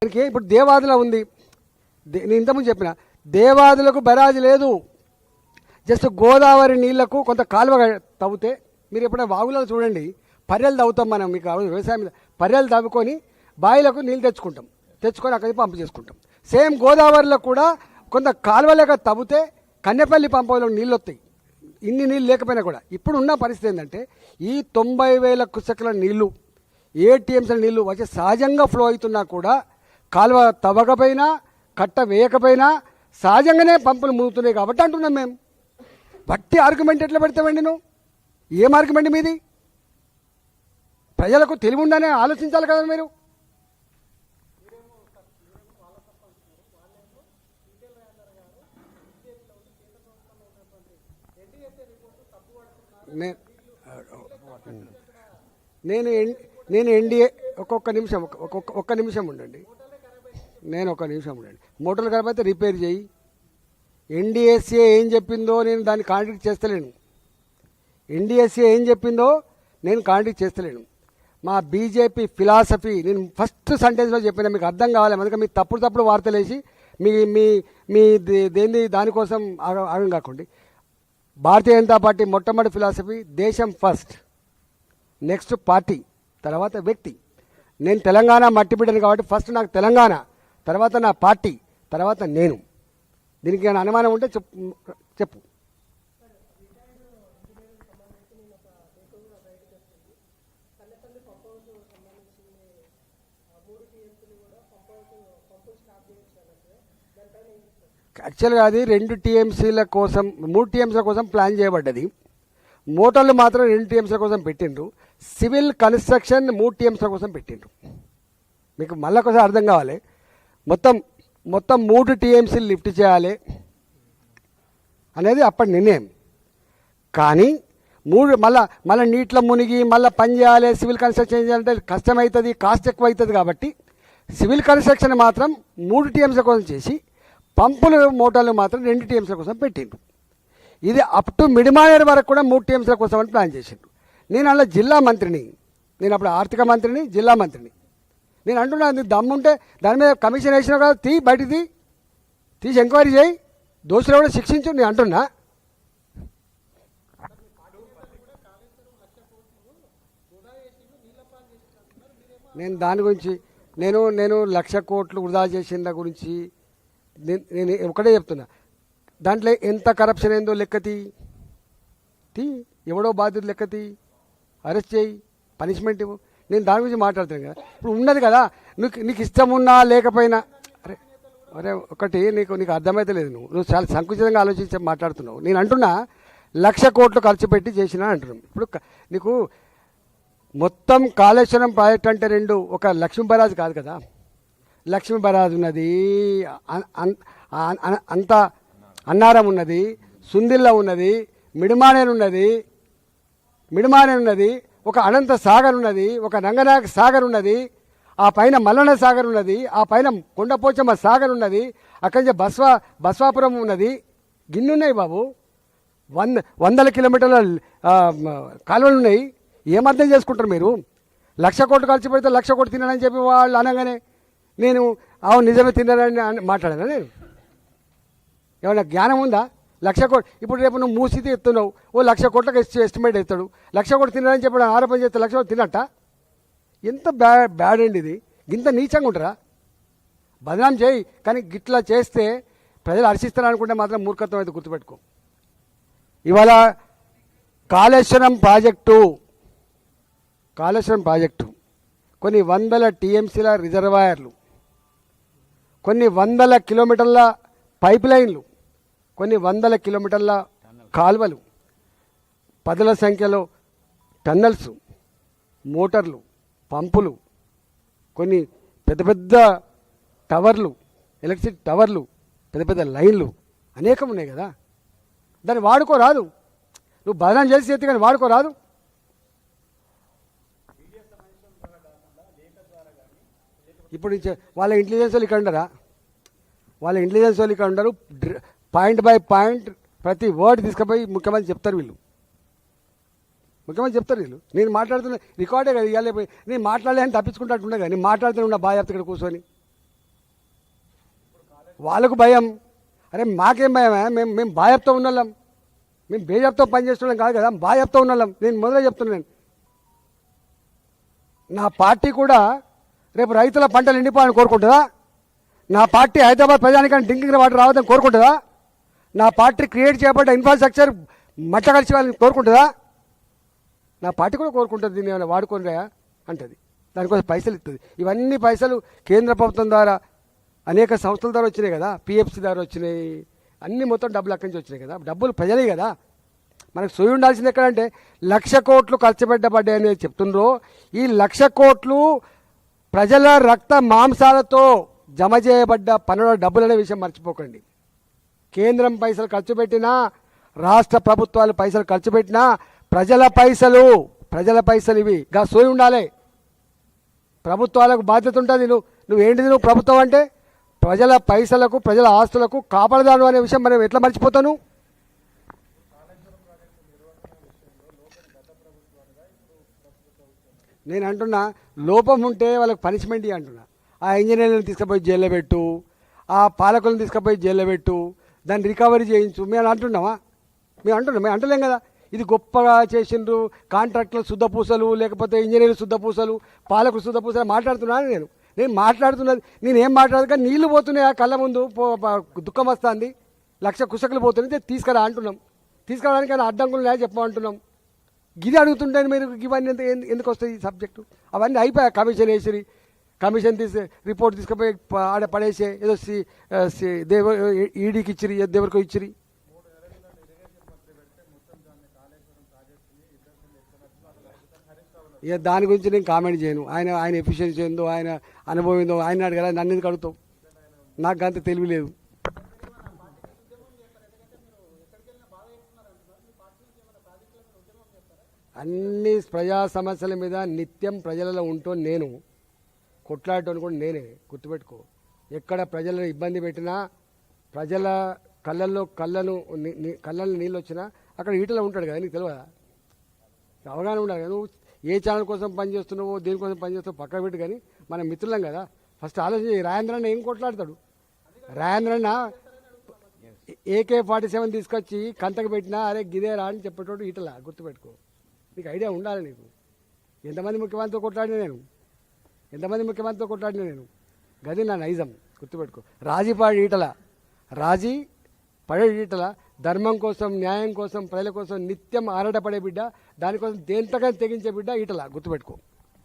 దానికి ఇప్పుడు దేవాదుల ఉంది, నేను ఇంతకుముందు చెప్పిన దేవాదులకు బరాజు లేదు. జస్ట్ గోదావరి నీళ్లకు కొంత కాలువ తవ్వుతే, మీరు ఎప్పుడైనా వాగులలో చూడండి, పర్రెలు తవ్వుతాం మనం, మీకు వ్యవసాయం మీద పర్రెలు తవ్వుకొని బావిలకు నీళ్ళు తెచ్చుకొని అక్కడికి పంపు చేసుకుంటాం. సేమ్ గోదావరిలో కూడా కొంత కాలువలేక తవ్వుతే కన్నెపల్లి పంపులో నీళ్ళు వస్తాయి. ఇన్ని నీళ్ళు లేకపోయినా కూడా ఇప్పుడు ఉన్న పరిస్థితి ఏంటంటే, ఈ 90,000 క్యూసెక్ల నీళ్లు, ATMs నీళ్లు వచ్చి సహజంగా ఫ్లో అవుతున్నా కూడా కాలువ తవ్వకపోయినా కట్ట వేయకపోయినా సహజంగానే పంపులు మునుగుతున్నాయి కాబట్టి అంటున్నాం మేము. బట్టి ఆర్గ్యుమెంట్ ఎట్లా పెడతామండి? నువ్వు ఏం ఆర్గ్యుమెంట్ మీది? ప్రజలకు తెలివి ఉందనే ఆలోచించాలి కదా మీరు. నేను ఎన్డీఏ ఒక్క నిమిషం ఉండండి. మోటార్లు ఖరాబ్ అయితే రిపేర్ చేయి. NDSA ఏం చెప్పిందో నేను దాన్ని కాంట్రాక్ట్ చేస్తలేను. NDSA ఏం చెప్పిందో నేను కాంట్రాక్ట్ చేస్తలేను. మా బీజేపీ ఫిలాసఫీ నేను ఫస్ట్ సెంటెన్స్లో చెప్పిన, మీకు అర్థం కావాలి. అందుకే మీరు తప్పుడు వార్తలు వేసి మీ దేన్ని దానికోసం ఆగం కాకండి. భారతీయ జనతా పార్టీ మొట్టమొదటి ఫిలాసఫీ దేశం ఫస్ట్, నెక్స్ట్ పార్టీ, తర్వాత వ్యక్తి. నేను తెలంగాణ మట్టి బిడ్డను కాబట్టి ఫస్ట్ నాకు తెలంగాణ, తర్వాత నా పార్టీ, తర్వాత నేను. దీనికి ఏమైనా అనుమానం ఉంటే చెప్పు. యాక్చువల్గా అది 2 TMCల కోసం 3 TMCల కోసం ప్లాన్ చేయబడ్డది. మోటార్లు మాత్రం 2 TMCల కోసం పెట్టిండ్రు. సివిల్ కన్స్ట్రక్షన్ 3 TMCల కోసం పెట్టిండ్రు. మీకు మళ్ళీ ఒకసారి అర్థం కావాలి. మొత్తం 3 TMCలు లిఫ్ట్ చేయాలి అనేది అప్పటి నిర్ణయం. కానీ మళ్ళీ నీటిలో మునిగి మళ్ళీ పని చేయాలి, సివిల్ కన్స్ట్రక్షన్ చేయాలంటే కష్టమవుతుంది, కాస్ట్ ఎక్కువ అవుతుంది. కాబట్టి సివిల్ కన్స్ట్రక్షన్ మాత్రం 3 TMCల కోసం చేసి పంపులు మోటార్లు మాత్రం 2 TMCల కోసం పెట్టిండ్రు. ఇది అప్ టు మిడిమానేర్ వరకు కూడా 3 TMCల కోసం అని ప్లాన్ చేసిండ్రు. నేను అలా జిల్లా మంత్రిని, నేను అప్పుడు ఆర్థిక మంత్రిని, జిల్లా మంత్రిని. నేను అంటున్నాను, దమ్ముంటే దాని మీద కమిషన్ వేసినా కదా, బయటికి తీసి ఎంక్వైరీ చేయి, దోషులు కూడా శిక్షించు. నేను అంటున్నా. నేను దాని గురించి నేను 1,00,000 కోట్లు వృధా చేసిన గురించి నేను ఒకటే చెప్తున్నా. దాంట్లో ఎంత కరప్షన్ ఏందో లెక్కతి, ఎవడో బాధ్యత లెక్కతి, అరెస్ట్ చేయి, పనిష్మెంట్ ఇవ్వు. నేను దాని గురించి మాట్లాడుతున్నాను కదా. ఇప్పుడు ఉన్నది కదా, నీకు ఇష్టం ఉన్నా లేకపోయినా, అరే ఒకటి నీకు అర్థమైతే లేదు. నువ్వు చాలా సంకుచితంగా ఆలోచించి మాట్లాడుతున్నావు. నేను అంటున్నా 1,00,000 కోట్లు ఖర్చు పెట్టి చేసినా అంటున్నాను. ఇప్పుడు నీకు మొత్తం కాళేశ్వరం ప్రాజెక్ట్ అంటే 2, ఒక లక్ష్మీ బరాజ్ కాదు కదా. లక్ష్మీ బరాజ్ ఉన్నది, అంత అన్నారం ఉన్నది, సుందిల్ల ఉన్నది, మిడిమానేరు ఉన్నది, ఒక అనంత సాగర్ ఉన్నది, ఒక రంగనాయక సాగర్ ఉన్నది, ఆ పైన మల్లన్న సాగర్ ఉన్నది, ఆ పైన కొండపోచమ్మ సాగర్ ఉన్నది, అక్కడి నుంచి బస్వాపురం ఉన్నది. గిన్నున్నాయి బాబు, 100 కిలోమీటర్ల కాలువలు ఉన్నాయి. ఏమర్థం చేసుకుంటారు మీరు? 1,00,000 కోట్లు ఖర్చు పెడితే 1,00,000 కోట్లు తిన్నానని చెప్పి వాళ్ళు అనగానే నేను అవును నిజమే తిన్నానని మాట్లాడాను. నేను ఏమన్నా జ్ఞానం ఉందా? 1,00,000 కోట్లు ఇప్పుడు రేపు నువ్వు మూసితే ఎత్తున్నావు, 1,00,000 కోట్లకు ఎస్టిమేట్ ఎత్తాడు. 1,00,000 కోట్లు తిన్నానని చెప్పి ఆరోపణ చేస్తే 1,00,000 కోట్లు తిన్నట్ట? ఎంత బ్యాడ్ అండి ఇది. ఇంత నీచంగా ఉంటారా? బదనాం చేయి, కానీ గిట్లా చేస్తే ప్రజలు హర్షిస్తారు అనుకుంటే మాత్రం మూర్ఖత్వం అయితే గుర్తుపెట్టుకో. ఇవాళ కాళేశ్వరం ప్రాజెక్టు కొన్ని 100 TMCల రిజర్వాయర్లు, కొన్ని 100 కిలోమీటర్ల పైప్ లైన్లు, కొన్ని 100 కిలోమీటర్ల కాలువలు, 10ల సంఖ్యలో టన్నల్స్, మోటార్లు, పంపులు, కొన్ని పెద్ద టవర్లు, ఎలక్ట్రిసిటీ టవర్లు, పెద్ద లైన్లు అనేకం ఉన్నాయి కదా. దాన్ని వాడుకోరాదు. నువ్వు బదనాం చేసి ఎత్తి కానీ వాడుకోరాదు. ఇప్పుడు వాళ్ళ ఇంటెలిజెన్స్ వాళ్ళు ఇక్కడ ఉండరా? పాయింట్ బై పాయింట్ ప్రతి వర్డ్ తీసుకుపోయి ముఖ్యమంత్రి చెప్తారు వీళ్ళు. నేను మాట్లాడుతున్న రికార్డే కదా ఇవ్వాలి. నేను మాట్లాడలేని తప్పించుకుంటా కదా. నేను మాట్లాడుతూనే ఉన్నా బాగా చెప్తా ఇక్కడ కూర్చొని. వాళ్ళకు భయం. అరే మాకేం భయమే, మేము బాధ్యతతో ఉన్నాం, మేము బేజాబ్తో పనిచేస్తున్నాం కాదు కదా, బాధ్యతతో ఉన్నాం. నేను మొదలే చెప్తున్నాను, నా పార్టీ కూడా రేపు రైతుల పంటలు ఎండిపోవాలని కోరుకుంటుందా? నా పార్టీ హైదరాబాద్ ప్రజానికాన్ని డ్రింకింగ్ వాటర్ రావద్దని కోరుకుంటుందా? నా పార్టీ క్రియేట్ చేయబడ్డ ఇన్ఫ్రాస్ట్రక్చర్ మట్ట కలిసి వాళ్ళని కోరుకుంటుందా? నా పార్టీ కూడా కోరుకుంటుంది, దీన్ని ఏమైనా వాడుకోనిరా అంటుంది, దానికోసం పైసలు ఇస్తుంది. ఇవన్నీ పైసలు కేంద్ర ప్రభుత్వం ద్వారా అనేక సంస్థల ద్వారా వచ్చినాయి కదా, పిఎఫ్సి ద్వారా వచ్చినాయి, అన్ని మొత్తం డబ్బులు అక్కడి నుంచి వచ్చినాయి కదా, డబ్బులు ప్రజలే కదా. మనకు సోయి ఉండాల్సింది ఎక్కడంటే 1,00,000 కోట్లు ఖర్చు పెట్టబడ్డాయి అనేది చెప్తుండ్రో, ఈ 1,00,000 కోట్లు ప్రజల రక్త మాంసాలతో జమ చేయబడ్డ పన్నుల డబ్బులనే విషయం మర్చిపోకండి. కేంద్రం పైసలు ఖర్చు పెట్టినా, రాష్ట్ర ప్రభుత్వాలు పైసలు ఖర్చు పెట్టినా ప్రజల పైసలు ఇవి గా సోయి ఉండాలి. ప్రభుత్వాలకు బాధ్యత ఉంటుంది. నువ్వేంటిది, నువ్వు ప్రభుత్వం అంటే ప్రజల పైసలకు, ప్రజల ఆస్తులకు కాపాడదాను అనే విషయం మనం ఎట్లా మర్చిపోతాను? నేను అంటున్నా, లోపం ఉంటే వాళ్ళకి పనిష్మెంట్ ఇవ్వ అంటున్నా. ఆ ఇంజనీర్లను తీసుకుపోయి జైల్లో పెట్టు, ఆ పాలకులను తీసుకుపోయి జైల్లో పెట్టు, దాన్ని రికవరీ చేయించు. మేము అంటున్నాం, మేము అంటలేం కదా. ఇది గొప్పగా చేసిండ్రు, కాంట్రాక్టులు శుద్ధపూసలు, లేకపోతే ఇంజనీర్లు శుద్ధపూసలు, పాలకులు శుద్ధపూసలు మాట్లాడుతున్నాను. నేను మాట్లాడుతున్నది, నేనేం మాట్లాడదు కానీ నీళ్లు పోతున్నాయి ఆ కళ్ళ ముందు, దుఃఖం వస్తుంది, 1,00,000 కుసకులు పోతున్నాయి, తీసుకురా అంటున్నాం. తీసుకురావడానికి ఆయన అడ్డంకులు లేక చెప్పమంటున్నాం. గిది అడుగుతుంటే మీరు ఇవన్నీ ఎందుకు వస్తాయి ఈ సబ్జెక్టు? అవన్నీ అయిపోయాయి. కమిషన్ రిపోర్ట్ తీసుకుపోయి ఆడ పడేసే, ఏదో ఈడీకి ఇచ్చిరి, దేవరికో ఇచ్చిరి. ఇక దాని గురించి నేను కామెంట్ చేయను. ఆయన ఎఫిషియన్సీ ఏందో, ఆయన అనుభవం ఏందో ఆయన అడగాలి, నన్ను ఎందుకు అడుగుతావు? నాకు అంత తెలివి లేదు. అన్ని ప్రజా సమస్యల మీద నిత్యం ప్రజలలో ఉంటూ నేను కొట్లాడటం కూడా నేనే, గుర్తుపెట్టుకో. ఎక్కడ ప్రజలను ఇబ్బంది పెట్టినా, ప్రజల కళ్ళలో నీళ్ళు వచ్చినా అక్కడ ఈటలో ఉంటాడు కదా, నీకు తెలియదా? అవగాహన ఉండాలి కదా. నువ్వు ఏ ఛానల్ కోసం పనిచేస్తున్నావో, దేనికోసం పనిచేస్తావో పక్క పెట్టి, కానీ మన మిత్రులం కదా. ఫస్ట్ ఆలోచించి, రాజేంద్రన్న ఏం కొట్లాడతాడు? రాజేంద్రన్న AK-47 తీసుకొచ్చి కంతకు పెట్టినా అరే గిదేరా అని చెప్పేటోడు ఈటలా, గుర్తుపెట్టుకో. నీకు ఐడియా ఉండాలి. నీకు ఎంతమంది ముఖ్యమంత్రితో కొట్లాడినా నేను గది నా నైజం, గుర్తుపెట్టుకో. రాజీ పడే ఈటల ధర్మం కోసం, న్యాయం కోసం, ప్రజల కోసం నిత్యం ఆరాటపడే బిడ్డ, దానికోసం దేంతగా తెగించే బిడ్డ ఈటల, గుర్తుపెట్టుకో.